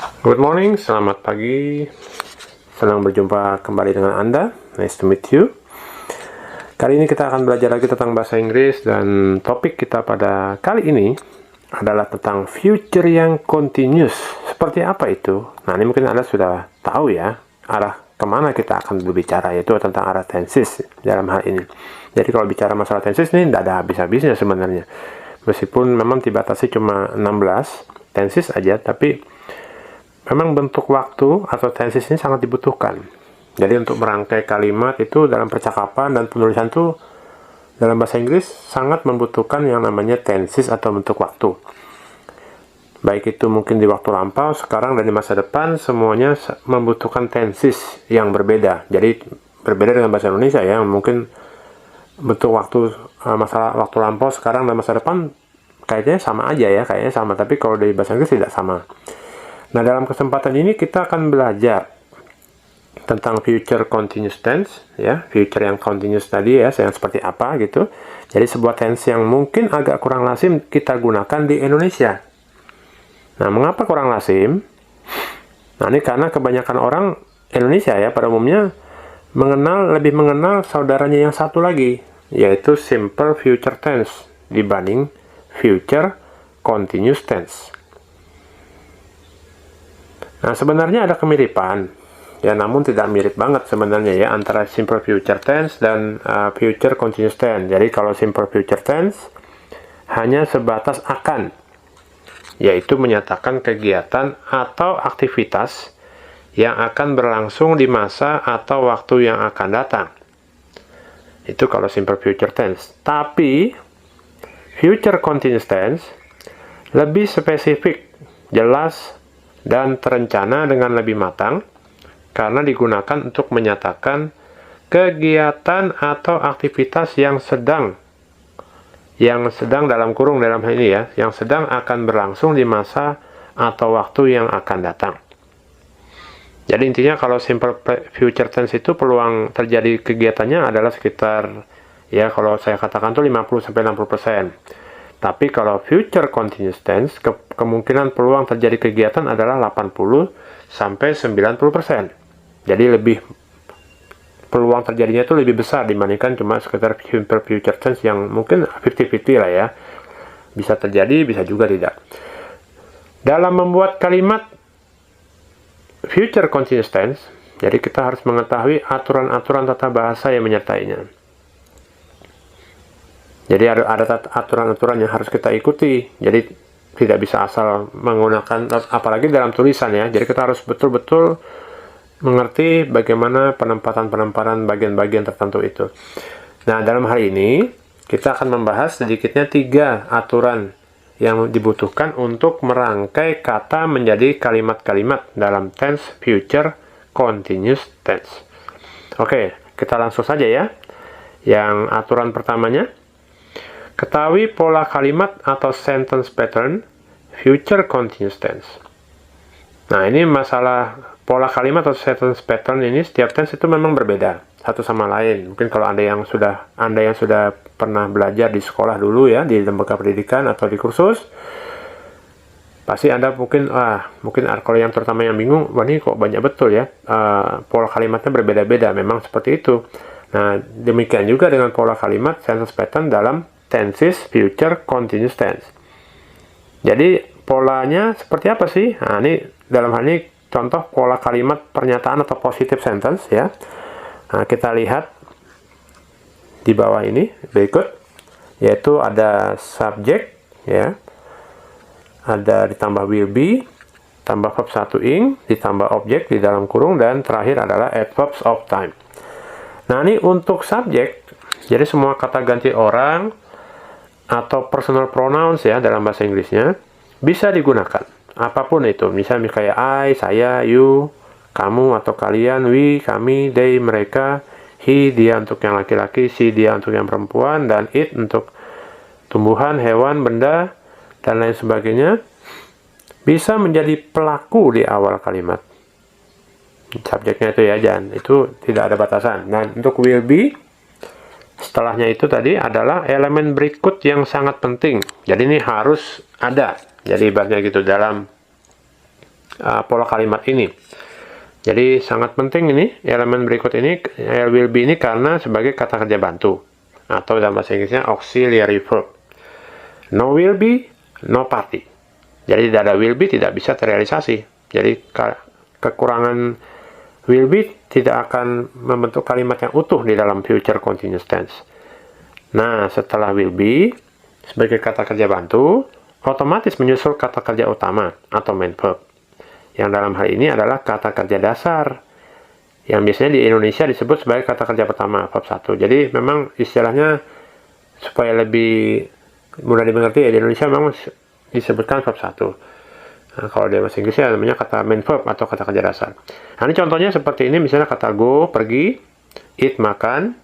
Good morning, selamat pagi. Senang berjumpa kembali dengan Anda. Nice to meet you. Kali ini kita akan belajar lagi tentang bahasa Inggris dan topik kita pada kali ini adalah tentang future yang continuous. Seperti apa itu? Nah, ini mungkin Anda sudah tahu ya, arah kemana kita akan berbicara, yaitu tentang arah tenses dalam hal ini. Jadi kalau bicara masalah tenses ini tidak ada habis-habisnya sebenarnya. Meskipun memang dibatasi cuma 16 tenses aja, tapi memang bentuk waktu atau tenses ini sangat dibutuhkan. Jadi untuk merangkai kalimat itu dalam percakapan dan penulisan itu dalam bahasa Inggris sangat membutuhkan yang namanya tenses atau bentuk waktu. Baik itu mungkin di waktu lampau, sekarang, dan di masa depan, semuanya membutuhkan tenses yang berbeda. Jadi berbeda dengan bahasa Indonesia ya, mungkin bentuk waktu, masalah waktu lampau, sekarang, dan masa depan kayaknya sama aja ya, kayaknya sama. Tapi kalau di bahasa Inggris tidak sama. Nah, dalam kesempatan ini kita akan belajar tentang future continuous tense, ya, future yang continuous tadi ya, yang seperti apa gitu. Jadi sebuah tense yang mungkin agak kurang lazim kita gunakan di Indonesia. Nah, mengapa kurang lazim? Nah, ini karena kebanyakan orang Indonesia ya, pada umumnya lebih mengenal saudaranya yang satu lagi, yaitu simple future tense dibanding future continuous tense. Nah, sebenarnya ada kemiripan, ya, namun tidak mirip banget sebenarnya ya antara simple future tense dan future continuous tense. Jadi kalau simple future tense hanya sebatas akan, yaitu menyatakan kegiatan atau aktivitas yang akan berlangsung di masa atau waktu yang akan datang. Itu kalau simple future tense. Tapi future continuous tense lebih spesifik, jelas, dan terencana dengan lebih matang karena digunakan untuk menyatakan kegiatan atau aktivitas yang sedang dalam kurung dalam hal ini ya, yang sedang akan berlangsung di masa atau waktu yang akan datang. Jadi intinya kalau simple future tense itu peluang terjadi kegiatannya adalah sekitar, ya kalau saya katakan tuh 50-60%. Tapi kalau future continuous tense, kemungkinan peluang terjadi kegiatan adalah 80-90%. Jadi peluang terjadinya itu lebih besar dibandingkan cuma sekitar simple future tense yang mungkin 50-50 lah ya. Bisa terjadi, bisa juga tidak. Dalam membuat kalimat future continuous tense, jadi kita harus mengetahui aturan-aturan tata bahasa yang menyertainya. Jadi ada aturan-aturan yang harus kita ikuti. Jadi tidak bisa asal menggunakan, apalagi dalam tulisan ya. Jadi kita harus betul-betul mengerti bagaimana penempatan bagian-bagian tertentu itu. Nah, dalam hal ini kita akan membahas sedikitnya 3 aturan yang dibutuhkan untuk merangkai kata menjadi kalimat-kalimat dalam tense future continuous tense. Oke, kita langsung saja ya. Yang aturan pertamanya, ketahui pola kalimat atau sentence pattern future continuous tense. Nah, ini masalah pola kalimat atau sentence pattern ini, setiap tense itu memang berbeda satu sama lain. Mungkin kalau Anda yang sudah pernah belajar di sekolah dulu ya, di lembaga pendidikan atau di kursus, pasti Anda mungkin kalau yang terutama yang bingung, wah ini kok banyak betul ya, pola kalimatnya berbeda-beda, memang seperti itu. Nah, demikian juga dengan pola kalimat sentence pattern dalam tenses future continuous tense. Jadi polanya seperti apa sih? Nah, ini dalam hal ini contoh pola kalimat pernyataan atau positive sentence ya. Nah, kita lihat di bawah ini berikut, yaitu ada subject ya, ada ditambah will be, tambah verb 1 ing, ditambah objek di dalam kurung, dan terakhir adalah adverbs of time. Nah, ini untuk subjek, jadi semua kata ganti orang atau personal pronouns ya dalam bahasa Inggrisnya bisa digunakan apapun itu, misalnya kayak I, saya, you, kamu atau kalian, we, kami, they, mereka, he, dia untuk yang laki-laki, she, dia untuk yang perempuan, dan it untuk tumbuhan, hewan, benda, dan lain sebagainya, bisa menjadi pelaku di awal kalimat. Subjeknya itu ya, itu tidak ada batasan. Nah, untuk will be, setelahnya itu tadi adalah elemen berikut yang sangat penting. Jadi ini harus ada. Jadi ibaratnya gitu, dalam pola kalimat ini. Jadi sangat penting ini elemen berikut ini will be ini karena sebagai kata kerja bantu atau dalam bahasa Inggrisnya auxiliary verb. No will be, no party. Jadi tidak ada will be tidak bisa terrealisasi. Jadi kekurangan will be tidak akan membentuk kalimat yang utuh di dalam future continuous tense. Nah, setelah will be sebagai kata kerja bantu, otomatis menyusul kata kerja utama atau main verb. Yang dalam hal ini adalah kata kerja dasar, yang biasanya di Indonesia disebut sebagai kata kerja pertama, verb 1. Jadi memang istilahnya supaya lebih mudah dimengerti ya, di Indonesia memang disebutkan verb 1. Nah, kalau di bahasa Inggrisnya namanya kata main verb atau kata kerja dasar. Nah, ini contohnya seperti ini, misalnya kata go, pergi, eat, makan,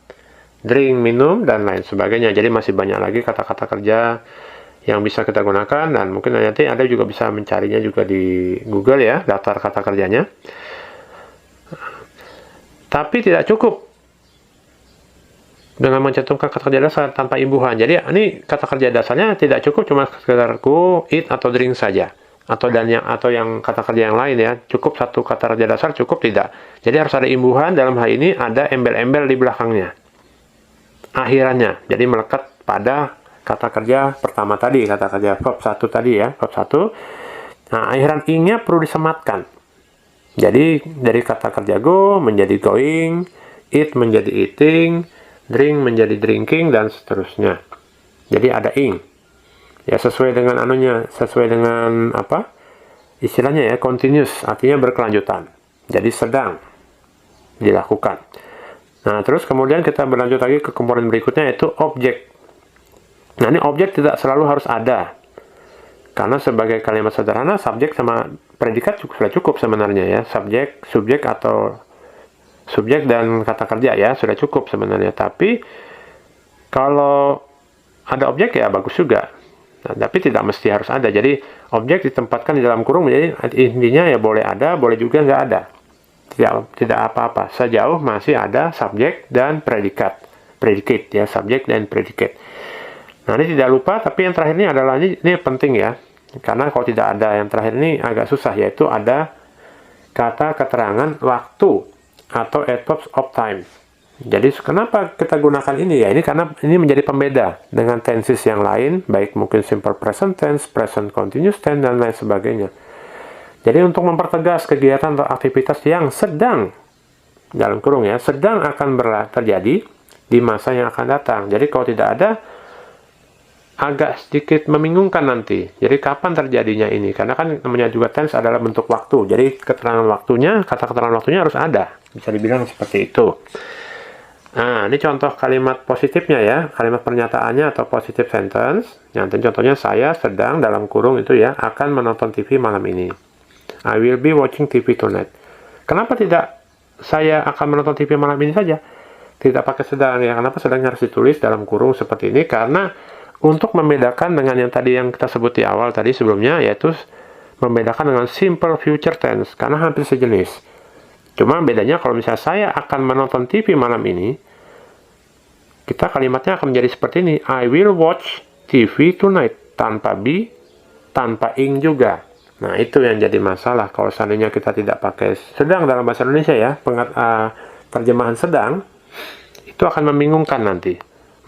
drink, minum, dan lain sebagainya. Jadi masih banyak lagi kata-kata kerja yang bisa kita gunakan, dan mungkin nanti Anda juga bisa mencarinya juga di Google ya, daftar kata kerjanya. Tapi tidak cukup dengan mencantumkan kata kerja dasar tanpa imbuhan. Jadi ini kata kerja dasarnya tidak cukup cuma sekedar go, eat, atau drink saja. Atau yang kata kerja yang lain ya, cukup satu kata kerja dasar cukup tidak. Jadi harus ada imbuhan, dalam hal ini ada embel-embel di belakangnya. Akhirannya, jadi melekat pada kata kerja pertama tadi, kata kerja verb 1 tadi ya, verb 1. Nah, akhiran ing-nya perlu disematkan. Jadi dari kata kerja go menjadi going, eat menjadi eating, drink menjadi drinking, dan seterusnya. Jadi ada ing. Ya sesuai dengan sesuai dengan apa? Istilahnya ya, continuous, artinya berkelanjutan. Jadi sedang dilakukan. Nah, terus kemudian kita berlanjut lagi ke komponen berikutnya, yaitu objek. Nah, ini objek tidak selalu harus ada. Karena sebagai kalimat sederhana, subjek sama predikat sudah cukup sebenarnya ya. Subjek atau subjek dan kata kerja ya, sudah cukup sebenarnya. Tapi, kalau ada objek ya bagus juga. Nah, tapi tidak mesti harus ada. Jadi, objek ditempatkan di dalam kurung, menjadi intinya ya boleh ada, boleh juga nggak ada. Tidak apa-apa, sejauh masih ada subjek dan predikat. Predicate ya, subjek dan predicate. Nah, ini tidak lupa, tapi yang terakhir ini adalah, ini penting ya. Karena kalau tidak ada yang terakhir ini agak susah, yaitu ada kata keterangan waktu atau adverbs of time. Jadi kenapa kita gunakan ini ya? Ini karena ini menjadi pembeda dengan tenses yang lain, baik mungkin simple present tense, present continuous tense, dan lain sebagainya. Jadi untuk mempertegas kegiatan atau aktivitas yang sedang, dalam kurung ya, sedang akan terjadi di masa yang akan datang. Jadi kalau tidak ada, agak sedikit membingungkan nanti. Jadi kapan terjadinya ini? Karena kan namanya juga tense adalah bentuk waktu. Jadi keterangan waktunya, kata keterangan waktunya harus ada. Bisa dibilang seperti itu. Nah, ini contoh kalimat positifnya ya. Kalimat pernyataannya atau positive sentence. Yang contohnya, saya sedang dalam kurung itu ya, akan menonton TV malam ini. I will be watching TV tonight. Kenapa tidak saya akan menonton TV malam ini saja? Tidak pakai sedang ya. Kenapa sedangnya harus ditulis dalam kurung seperti ini? Karena untuk membedakan dengan yang tadi yang kita sebut di awal tadi sebelumnya, yaitu membedakan dengan simple future tense, karena hampir sejenis. Cuma bedanya kalau misalnya saya akan menonton TV malam ini, kita kalimatnya akan menjadi seperti ini. I will watch TV tonight. Tanpa be, tanpa ing juga. Nah, itu yang jadi masalah. Kalau seandainya kita tidak pakai sedang dalam bahasa Indonesia ya, terjemahan sedang, itu akan membingungkan nanti.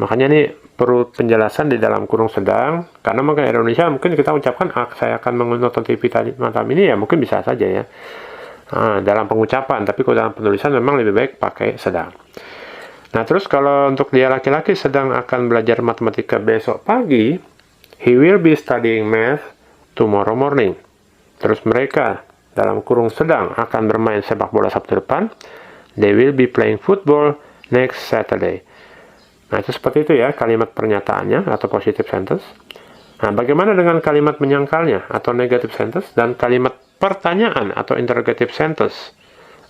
Makanya ini perlu penjelasan di dalam kurung sedang, karena mungkin Indonesia mungkin kita ucapkan saya akan menonton TV tadi malam ini ya, mungkin bisa saja ya dalam pengucapan, tapi kalau dalam penulisan memang lebih baik pakai sedang. Nah, terus kalau untuk dia laki-laki sedang akan belajar matematika besok pagi, he will be studying math tomorrow morning. Terus mereka dalam kurung sedang akan bermain sepak bola Sabtu depan, they will be playing football next Saturday. Nah, itu seperti itu ya kalimat pernyataannya atau positive sentence. Nah, bagaimana dengan kalimat menyangkalnya atau negative sentence dan kalimat pertanyaan atau interrogative sentence?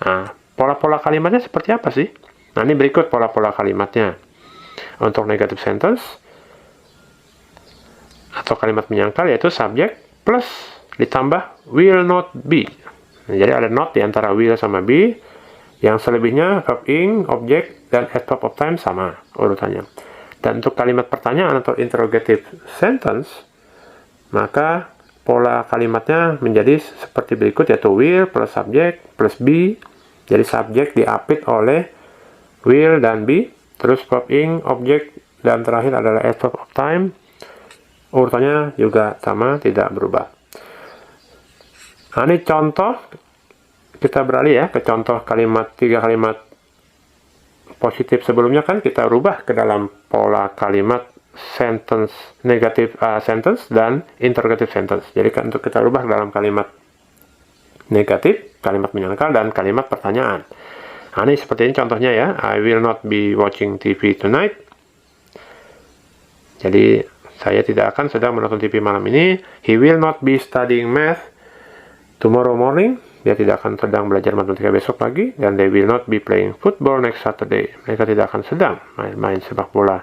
Nah, pola-pola kalimatnya seperti apa sih? Nah, ini berikut pola-pola kalimatnya. Untuk negative sentence atau kalimat menyangkal yaitu subject plus ditambah will not be. Nah, jadi ada not di antara will sama be. Yang selebihnya verb ing, objek, dan adverb of time sama urutannya. Dan untuk kalimat pertanyaan atau interrogative sentence, maka pola kalimatnya menjadi seperti berikut, yaitu will plus subject plus be. Jadi subjek diapit oleh will dan be, terus verb ing, objek, dan terakhir adalah as verb of time. Urutannya juga sama, tidak berubah. Nah, ini contoh. Kita beralih ya ke contoh kalimat, 3 kalimat positif sebelumnya kan kita rubah ke dalam pola kalimat sentence, negative sentence dan interrogative sentence. Jadi kan untuk kita rubah dalam kalimat negatif, kalimat menyangkal, dan kalimat pertanyaan. Nah, ini seperti ini contohnya ya. I will not be watching TV tonight. Jadi saya tidak akan sedang menonton TV malam ini. He will not be studying math tomorrow morning. Dia tidak akan sedang belajar matematika besok pagi. Dan they will not be playing football next Saturday. Mereka tidak akan sedang main sepak bola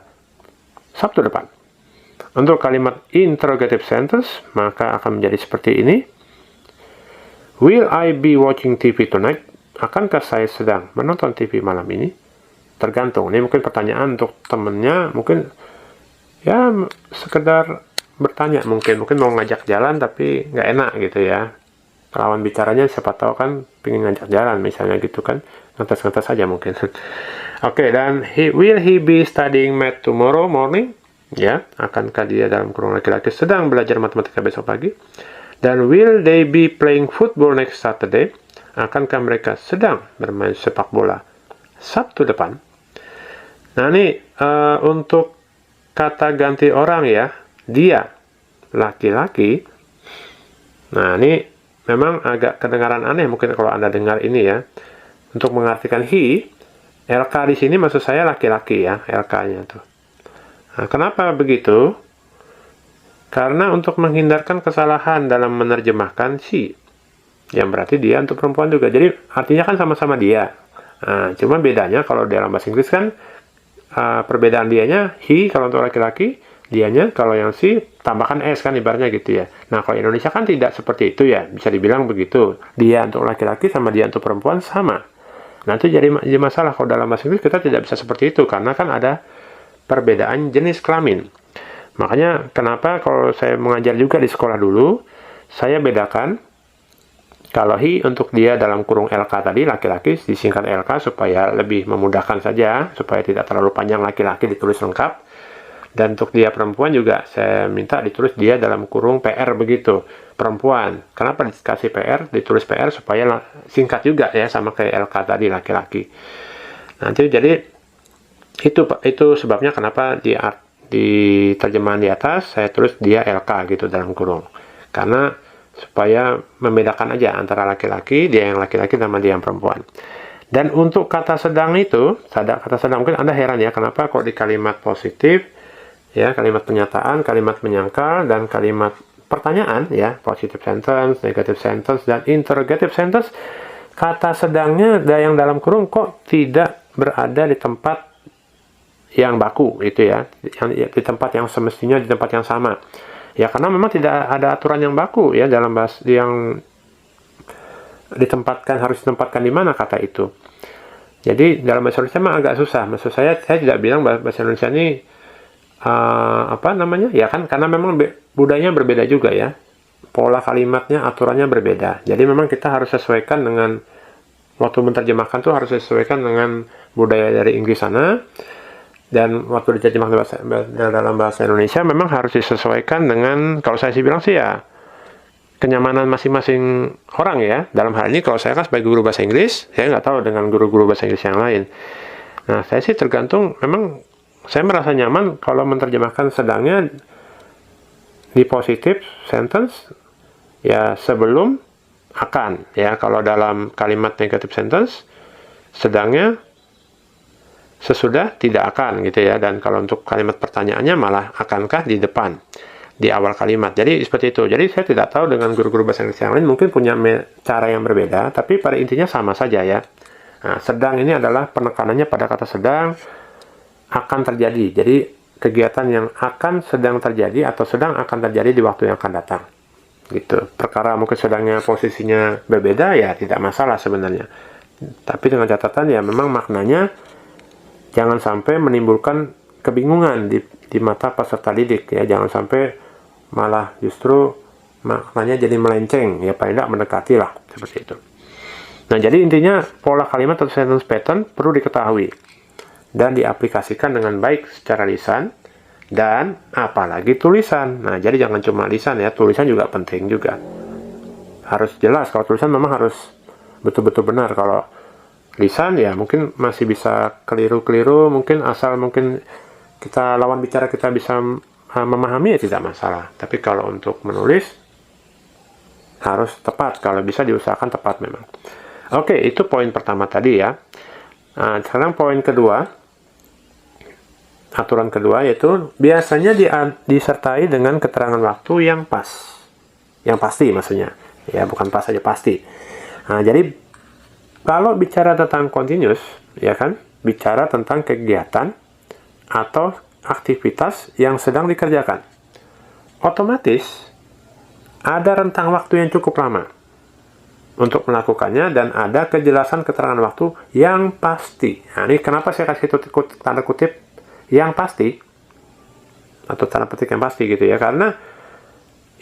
Sabtu depan. Untuk kalimat interrogative sentence, maka akan menjadi seperti ini. Will I be watching TV tonight? Akankah saya sedang menonton TV malam ini? Tergantung. Ini mungkin pertanyaan untuk temennya. Mungkin ya sekedar bertanya. Mungkin mau ngajak jalan tapi nggak enak gitu ya. Lawan bicaranya siapa tahu kan pengen ngajak jalan misalnya gitu kan. Ngetes-ngetes saja mungkin. Oke, dan will he be studying math tomorrow morning? Ya, akankah dia dalam kurung laki-laki sedang belajar matematika besok pagi? Dan will they be playing football next Saturday? Akankah mereka sedang bermain sepak bola Sabtu depan? Nah, ini untuk kata ganti orang ya. Dia laki-laki. Nah, ini memang agak kedengaran aneh mungkin kalau Anda dengar ini ya. Untuk mengartikan he, LK di sini maksud saya laki-laki ya, LK-nya tuh. Nah, kenapa begitu? Karena untuk menghindarkan kesalahan dalam menerjemahkan she, yang berarti dia untuk perempuan juga. Jadi artinya kan sama-sama dia. Nah, cuma bedanya kalau dalam bahasa Inggris kan perbedaan dianya he kalau untuk laki-laki, dianya kalau yang she tambahkan s kan ibaratnya gitu ya. Nah, kalau Indonesia kan tidak seperti itu ya. Bisa dibilang begitu. Dia untuk laki-laki sama dia untuk perempuan sama. Nah, itu jadi masalah kalau dalam bahasa Inggris kita tidak bisa seperti itu karena kan ada perbedaan jenis kelamin. Makanya kenapa kalau saya mengajar juga di sekolah dulu, saya bedakan kalau he untuk dia dalam kurung LK tadi, laki-laki, disingkat LK supaya lebih memudahkan saja, supaya tidak terlalu panjang laki-laki ditulis lengkap. Dan untuk dia perempuan juga saya minta ditulis dia dalam kurung PR begitu, perempuan. Kenapa dikasih PR, ditulis PR supaya singkat juga ya, sama kayak LK tadi, laki-laki. Nanti jadi itu sebabnya kenapa di terjemahan di atas saya tulis dia LK gitu dalam kurung. Karena supaya membedakan aja antara laki-laki, dia yang laki-laki sama dia yang perempuan. Dan untuk kata sedang itu, kata sedang mungkin Anda heran ya, kenapa kok di kalimat positif, ya kalimat penyataan, kalimat menyangkal, dan kalimat pertanyaan, ya positive sentence, negative sentence, dan interrogative sentence, kata sedangnya yang dalam kurung kok tidak berada di tempat yang baku, itu ya, di tempat yang semestinya, di tempat yang sama. Ya karena memang tidak ada aturan yang baku ya dalam bahasa yang harus ditempatkan di mana kata itu. Jadi dalam bahasa Indonesia memang agak susah. Maksud saya tidak bilang bahasa Indonesia ini ya kan karena memang budayanya berbeda juga ya. Pola kalimatnya, aturannya berbeda. Jadi memang kita harus sesuaikan dengan waktu menerjemahkan tuh harus sesuaikan dengan budaya dari Inggris sana. Dan waktu diterjemahkan dalam bahasa Indonesia memang harus disesuaikan dengan, kalau saya sih bilang sih ya, kenyamanan masing-masing orang ya. Dalam hal ini kalau saya kan sebagai guru bahasa Inggris, saya nggak tahu dengan guru-guru bahasa Inggris yang lain. Nah, saya sih tergantung, memang saya merasa nyaman kalau menerjemahkan sedangnya di positive sentence, ya sebelum akan. Ya, kalau dalam kalimat negative sentence, sedangnya sesudah tidak akan gitu ya. Dan kalau untuk kalimat pertanyaannya malah akankah di depan, di awal kalimat. Jadi seperti itu. Jadi saya tidak tahu dengan guru-guru bahasa Inggris yang lain mungkin punya cara yang berbeda, tapi pada intinya sama saja ya. Nah, sedang ini adalah penekanannya pada kata sedang akan terjadi. Jadi kegiatan yang akan sedang terjadi atau sedang akan terjadi di waktu yang akan datang. Gitu. Perkara mungkin sedangnya posisinya berbeda ya tidak masalah sebenarnya. Tapi dengan catatan ya memang maknanya jangan sampai menimbulkan kebingungan di mata peserta didik ya. Jangan sampai malah justru maknanya jadi melenceng, ya paling tidak mendekati lah, seperti itu. Nah, jadi intinya pola kalimat atau sentence pattern perlu diketahui dan diaplikasikan dengan baik secara lisan dan apalagi tulisan. Nah, jadi jangan cuma lisan ya, tulisan juga penting juga. Harus jelas, kalau tulisan memang harus betul-betul benar. Kalau lisan ya mungkin masih bisa keliru-keliru, mungkin asal mungkin kita lawan bicara kita bisa memahami ya tidak masalah. Tapi kalau untuk menulis harus tepat, kalau bisa diusahakan tepat memang. Oke, itu poin pertama tadi ya. Nah, sekarang poin kedua, aturan kedua yaitu biasanya disertai dengan keterangan waktu yang pas, yang pasti maksudnya, ya bukan pas saja, pasti. Nah, jadi kalau bicara tentang continuous, ya kan, bicara tentang kegiatan atau aktivitas yang sedang dikerjakan, otomatis ada rentang waktu yang cukup lama untuk melakukannya dan ada kejelasan keterangan waktu yang pasti. Nah, ini kenapa saya kasih tanda kutip yang pasti atau tanda petik yang pasti gitu ya, karena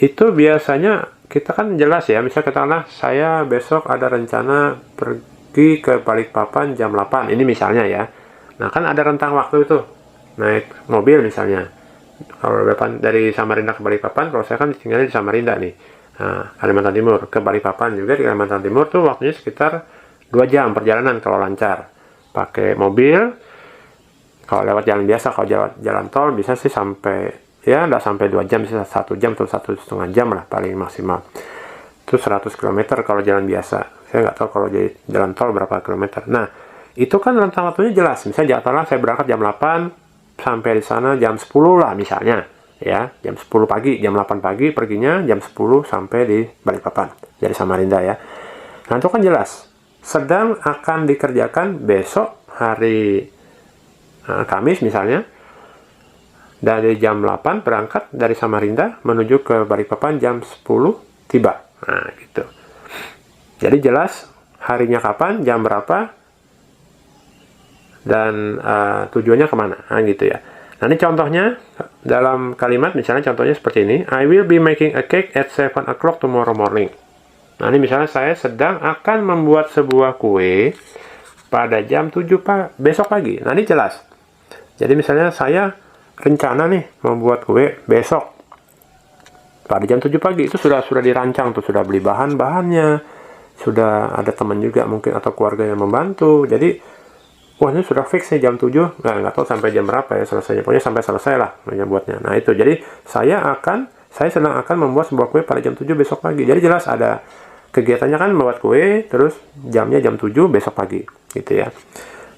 itu biasanya kita kan jelas ya, misalnya katakanlah saya besok ada rencana pergi ke Balikpapan jam 8, ini misalnya ya. Nah, kan ada rentang waktu itu naik mobil misalnya, kalau dari Samarinda ke Balikpapan, kalau saya kan tinggalnya di Samarinda nih. Nah, Kalimantan Timur ke Balikpapan juga, di Kalimantan Timur tuh waktunya sekitar 2 jam perjalanan kalau lancar pakai mobil. Kalau lewat jalan biasa, kalau jalan tol bisa sih sampai, ya nggak sampai 2 jam, bisa 1 jam atau 1,5 jam lah paling maksimal. Itu 100 km kalau jalan biasa. Saya nggak tahu kalau jadi jalan tol berapa kilometer. Nah, itu kan rentang waktunya jelas. Misalnya jadwalnya saya berangkat jam 8 sampai di sana jam 10 lah misalnya. Ya, jam 10 pagi, jam 8 pagi perginya, jam 10 sampai di Balikpapan dari Samarinda ya. Nah, itu kan jelas sedang akan dikerjakan besok hari Kamis misalnya, dari jam 8 berangkat dari Samarinda menuju ke Balikpapan jam 10 tiba. Nah, gitu. Jadi jelas harinya kapan, jam berapa, dan tujuannya kemana, nah, gitu ya. Nah, ini contohnya dalam kalimat, misalnya contohnya seperti ini. I will be making a cake at 7 o'clock tomorrow morning. Nah, ini misalnya saya sedang akan membuat sebuah kue pada jam 7 besok pagi. Nah, ini jelas. Jadi misalnya saya rencana nih membuat kue besok pada jam 7 pagi. Itu sudah dirancang tuh, sudah beli bahan-bahannya, sudah ada teman juga mungkin atau keluarga yang membantu. Jadi wah, ini sudah fix nih jam 7, nggak tahu sampai jam berapa ya selesainya, pokoknya sampai selesai lah buatnya. Nah, itu, jadi saya sedang akan membuat sebuah kue pada jam 7 besok pagi. Jadi jelas ada kegiatannya kan, membuat kue, terus jamnya jam 7 besok pagi, gitu ya.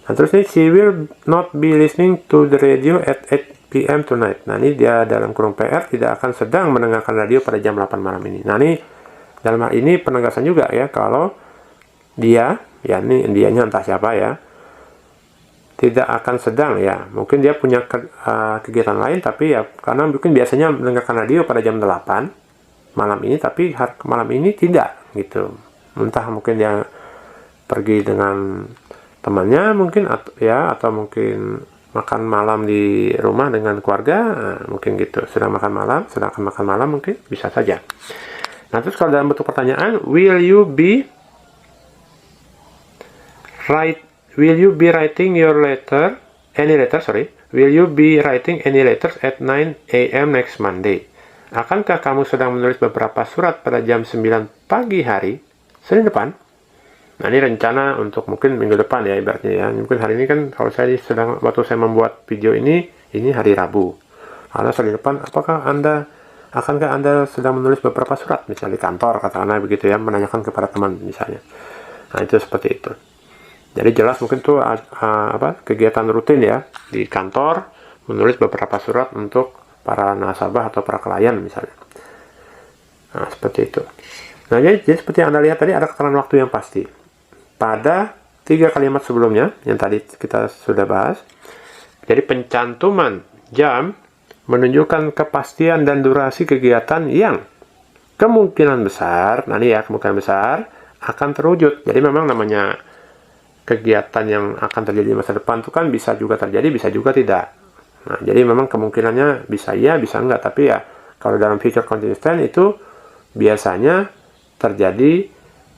Nah, terus nih, she will not be listening to the radio at 8 p.m. tonight. Nah, ini dia dalam kurung PR, tidak akan sedang mendengarkan radio pada jam 8 malam ini. Nah, ini dalam hal ini penegasan juga ya, kalau dia, ya ini dianya entah siapa ya, tidak akan sedang ya, mungkin dia punya kegiatan lain, tapi ya karena mungkin biasanya mendengarkan radio pada jam 8 malam ini, tapi malam ini tidak gitu. Entah mungkin dia pergi dengan temannya mungkin, atau mungkin makan malam di rumah dengan keluarga, mungkin gitu, sedang akan makan malam mungkin, bisa saja. Nah, terus kalau dalam bentuk pertanyaan, will you be writing any letters at 9 a.m. next Monday? Akankah kamu sedang menulis beberapa surat pada jam 9 pagi hari Senin depan? Nah, ini rencana untuk mungkin minggu depan ya, ibaratnya ya. Mungkin hari ini kan, kalau saya waktu saya membuat video ini hari Rabu. Karena Senin depan, akankah Anda sedang menulis beberapa surat, misalnya di kantor, katakanlah begitu ya, menanyakan kepada teman misalnya. Nah, itu seperti itu. Jadi jelas mungkin tuh kegiatan rutin ya di kantor, menulis beberapa surat untuk para nasabah atau para klien misalnya. Nah, seperti itu. Nah, jadi seperti yang Anda lihat tadi, ada keterangan waktu yang pasti pada 3 kalimat sebelumnya yang tadi kita sudah bahas. Jadi pencantuman jam menunjukkan kepastian dan durasi kegiatan yang kemungkinan besar, kemungkinan besar akan terwujud. Jadi memang namanya kegiatan yang akan terjadi di masa depan itu kan bisa juga terjadi, bisa juga tidak. Nah, jadi memang kemungkinannya bisa iya, bisa enggak. Tapi ya, kalau dalam future continuous tense itu biasanya terjadi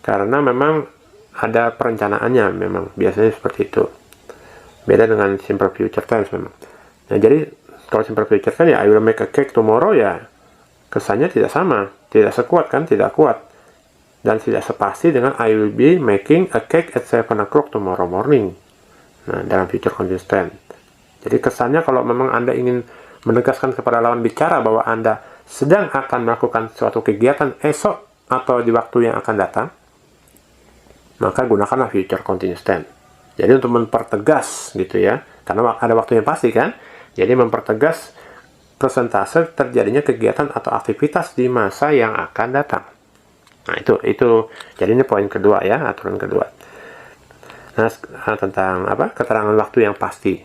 karena memang ada perencanaannya, memang biasanya seperti itu. Beda dengan simple future tense memang. Nah, jadi kalau simple future tense ya I will make a cake tomorrow, ya kesannya tidak sama, tidak sekuat kan, tidak kuat. Dan tidak sepasti dengan I will be making a cake at 7 o'clock tomorrow morning. Nah, dalam future continuous tense. Jadi kesannya kalau memang Anda ingin menegaskan kepada lawan bicara bahwa Anda sedang akan melakukan suatu kegiatan esok atau di waktu yang akan datang, maka gunakanlah future continuous tense. Jadi untuk mempertegas gitu ya, karena ada waktu yang pasti kan, jadi mempertegas persentase terjadinya kegiatan atau aktivitas di masa yang akan datang. Nah itu jadi ini poin kedua ya, aturan kedua. Nah tentang keterangan waktu yang pasti.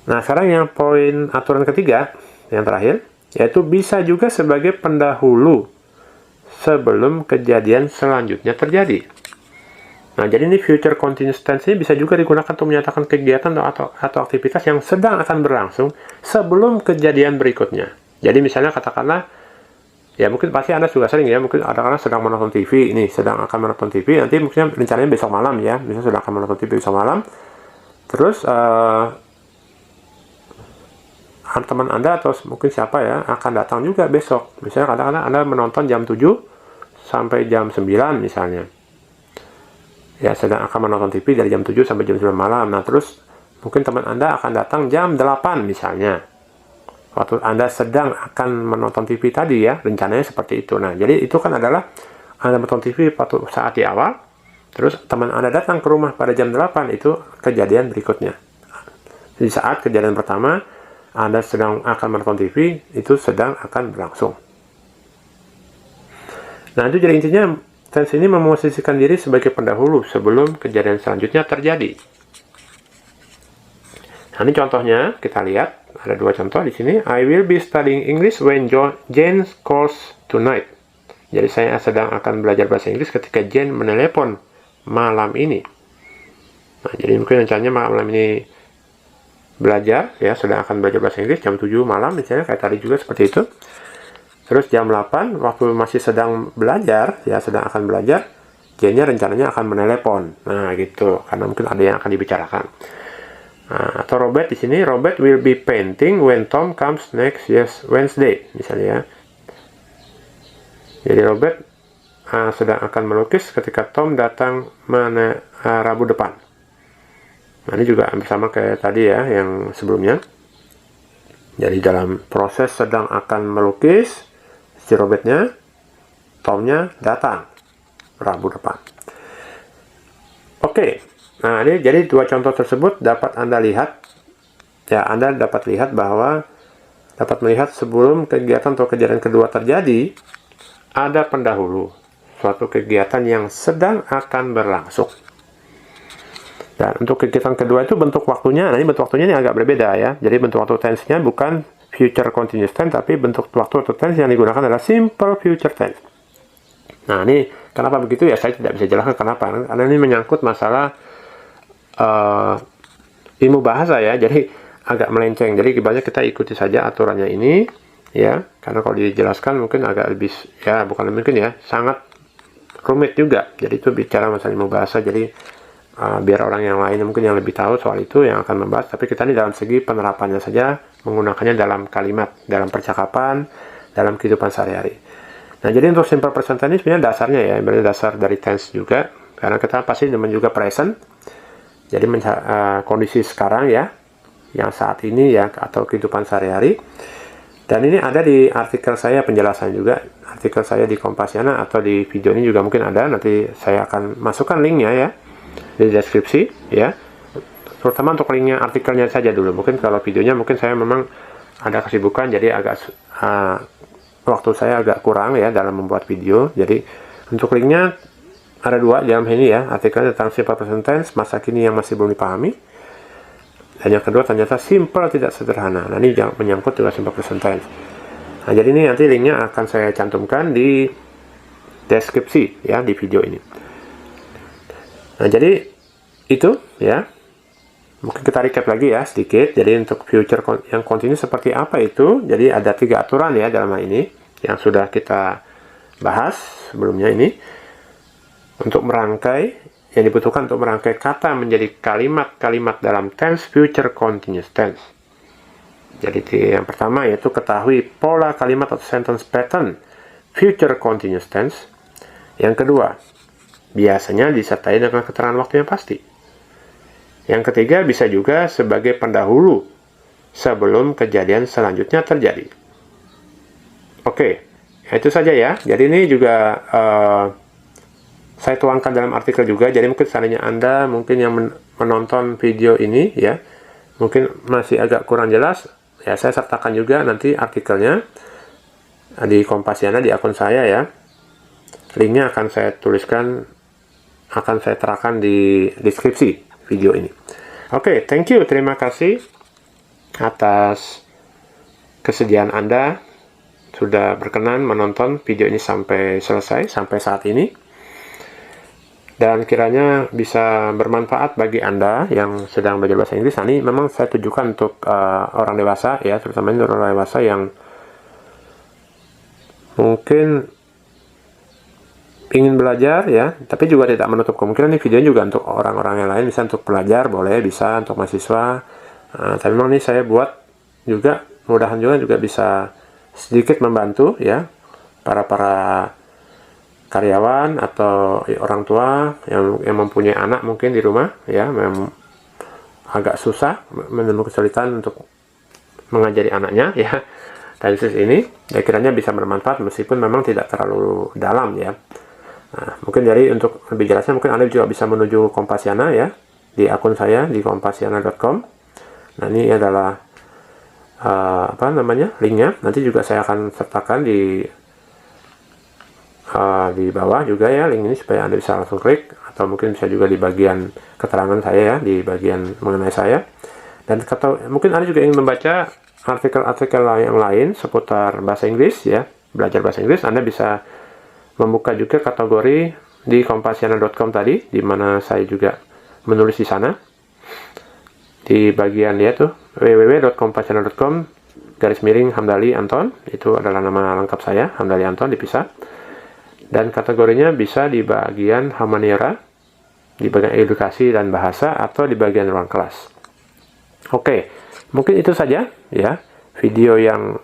Nah sekarang yang poin aturan ketiga, yang terakhir, yaitu bisa juga sebagai pendahulu sebelum kejadian selanjutnya terjadi. Nah, jadi ini future continuous tense ini bisa juga digunakan untuk menyatakan kegiatan atau aktivitas yang sedang akan berlangsung sebelum kejadian berikutnya. Jadi misalnya katakanlah, ya mungkin pasti Anda juga sering ya, mungkin ada karena sedang menonton TV, ini sedang akan menonton TV, nanti mungkin rencananya besok malam ya, misalnya sedang akan menonton TV besok malam, terus teman Anda atau mungkin siapa ya akan datang juga besok. Misalnya kadang-kadang Anda menonton jam 7 sampai jam 9 misalnya. Ya, sedang akan menonton TV dari jam 7 sampai jam 9 malam. Nah, terus mungkin teman Anda akan datang jam 8 misalnya. Waktu Anda sedang akan menonton TV tadi ya, rencananya seperti itu. Nah, jadi itu kan adalah Anda menonton TV saat di awal, terus teman Anda datang ke rumah pada jam 8, itu kejadian berikutnya. Di saat kejadian pertama Anda sedang akan menonton TV, itu sedang akan berlangsung. Nah, itu jadi intinya, tense ini memosisikan diri sebagai pendahulu sebelum kejadian selanjutnya terjadi. Nah, ini contohnya, kita lihat, ada dua contoh di sini. I will be studying English when Jane calls tonight. Jadi, saya sedang akan belajar bahasa Inggris ketika Jane menelepon malam ini. Nah, jadi mungkin rencananya malam ini belajar, ya sedang akan belajar bahasa Inggris jam 7 malam misalnya, kayak tadi juga seperti itu. Terus jam 8 waktu masih sedang belajar, ya sedang akan belajar, Jane-nya rencananya akan menelepon. Nah gitu, karena mungkin ada yang akan dibicarakan. Nah, atau Robert di sini, Robert will be painting when Tom comes next Wednesday misalnya ya. Jadi Robert sedang akan melukis ketika Tom datang Rabu depan. Nah, ini juga hampir sama kayak tadi ya, yang sebelumnya. Jadi dalam proses sedang akan melukis, si Robertnya, Tomnya datang Rabu depan. Oke, nah ini jadi dua contoh tersebut dapat Anda lihat, ya Anda dapat lihat bahwa, dapat melihat sebelum kegiatan atau kejadian kedua terjadi, ada pendahulu, suatu kegiatan yang sedang akan berlangsung. Dan untuk kegiatan kedua itu bentuk waktunya, nah ini bentuk waktunya ini agak berbeda ya. Jadi bentuk waktu tense-nya bukan future continuous tense, tapi bentuk waktu atau tense yang digunakan adalah simple future tense. Nah ini kenapa begitu ya, saya tidak bisa jelaskan kenapa. Karena ini menyangkut masalah ilmu bahasa ya, jadi agak melenceng. Jadi banyak kita ikuti saja aturannya ini ya, karena kalau dijelaskan mungkin agak lebih, ya bukan mungkin ya, sangat rumit juga. Jadi itu bicara masalah ilmu bahasa, jadi biar orang yang lain mungkin yang lebih tahu soal itu yang akan membahas, tapi kita ini dalam segi penerapannya saja, menggunakannya dalam kalimat, dalam percakapan, dalam kehidupan sehari-hari. Nah, jadi untuk simple present tense ini sebenarnya dasarnya ya, berarti dasar dari tense juga, karena kita pasti demen juga present, jadi kondisi sekarang ya, yang saat ini ya, atau kehidupan sehari-hari. Dan ini ada di artikel saya, penjelasan juga, artikel saya di Kompasiana, atau di video ini juga mungkin ada, nanti saya akan masukkan linknya ya, di deskripsi ya, terutama untuk linknya, artikelnya saja dulu. Mungkin kalau videonya mungkin saya memang ada kesibukan, jadi agak waktu saya agak kurang ya dalam membuat video. Jadi untuk linknya ada dua dalam ini ya, artikelnya tentang simple present tense masa kini yang masih belum dipahami, dan yang kedua ternyata simple tidak sederhana. Nah ini menyangkut juga simple present tense. Nah jadi ini nanti linknya akan saya cantumkan di deskripsi ya, di video ini. Nah, jadi itu ya. Mungkin kita recap lagi ya sedikit. Jadi untuk future yang continue seperti apa itu? Jadi ada 3 aturan ya dalam hal ini. yang sudah kita bahas sebelumnya ini. Untuk merangkai, yang dibutuhkan untuk merangkai kata menjadi kalimat-kalimat dalam tense future continuous tense. Jadi yang pertama yaitu ketahui pola kalimat atau sentence pattern future continuous tense. Yang kedua, biasanya disertai dengan keterangan waktu yang pasti. Yang ketiga, bisa juga sebagai pendahulu sebelum kejadian selanjutnya terjadi. Oke, itu saja ya. Jadi ini juga saya tuangkan dalam artikel juga. Jadi mungkin seandainya Anda mungkin yang menonton video ini ya, mungkin masih agak kurang jelas, ya saya sertakan juga nanti artikelnya di Kompasiana di akun saya ya. Linknya akan saya tuliskan, akan saya terapkan di deskripsi video ini. Oke, thank you, terima kasih atas kesediaan Anda sudah berkenan menonton video ini sampai selesai, sampai saat ini. Dan kiranya bisa bermanfaat bagi Anda yang sedang belajar bahasa Inggris. Ini memang saya tujukan untuk orang dewasa ya, terutama orang dewasa yang mungkin ingin belajar ya, tapi juga tidak menutup kemungkinan ini video juga untuk orang-orang yang lain, bisa untuk pelajar boleh, bisa untuk mahasiswa. Tapi memang ini saya buat juga, mudah-mudahan juga bisa sedikit membantu ya para karyawan atau orang tua yang mempunyai anak mungkin di rumah ya, memang agak susah menemukan kesulitan untuk mengajari anaknya ya. Tesis ini ya kiranya bisa bermanfaat meskipun memang tidak terlalu dalam ya. Nah, mungkin jadi untuk lebih jelasnya mungkin Anda juga bisa menuju Kompasiana ya di akun saya di kompasiana.com. Nah, ini adalah linknya. Nanti juga saya akan sertakan di bawah juga ya link ini supaya Anda bisa langsung klik, atau mungkin bisa juga di bagian keterangan saya ya, di bagian mengenai saya. Dan mungkin Anda juga ingin membaca artikel-artikel yang lain seputar bahasa Inggris ya, belajar bahasa Inggris, Anda bisa membuka juga kategori di kompasiana.com tadi, di mana saya juga menulis di sana. Di bagian ya tuh www.kompasiana.com /Hamdali Anton, itu adalah nama lengkap saya, Hamdali Anton dipisah. Dan kategorinya bisa di bagian Humaniora, di bagian edukasi dan bahasa, atau di bagian ruang kelas. Oke, mungkin itu saja ya video yang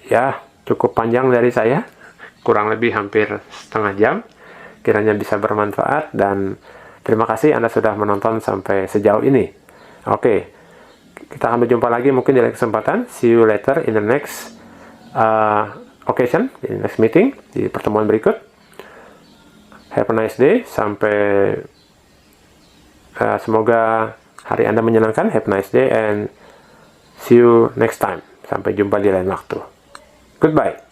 ya cukup panjang dari saya, kurang lebih hampir setengah jam. Kiranya bisa bermanfaat, dan terima kasih Anda sudah menonton sampai sejauh ini. Oke, kita akan berjumpa lagi mungkin di lain kesempatan. See you later in the next occasion, in the next meeting, di pertemuan berikut. Have a nice day. Sampai semoga hari Anda menyenangkan. Have a nice day and see you next time. Sampai jumpa di lain waktu. Goodbye.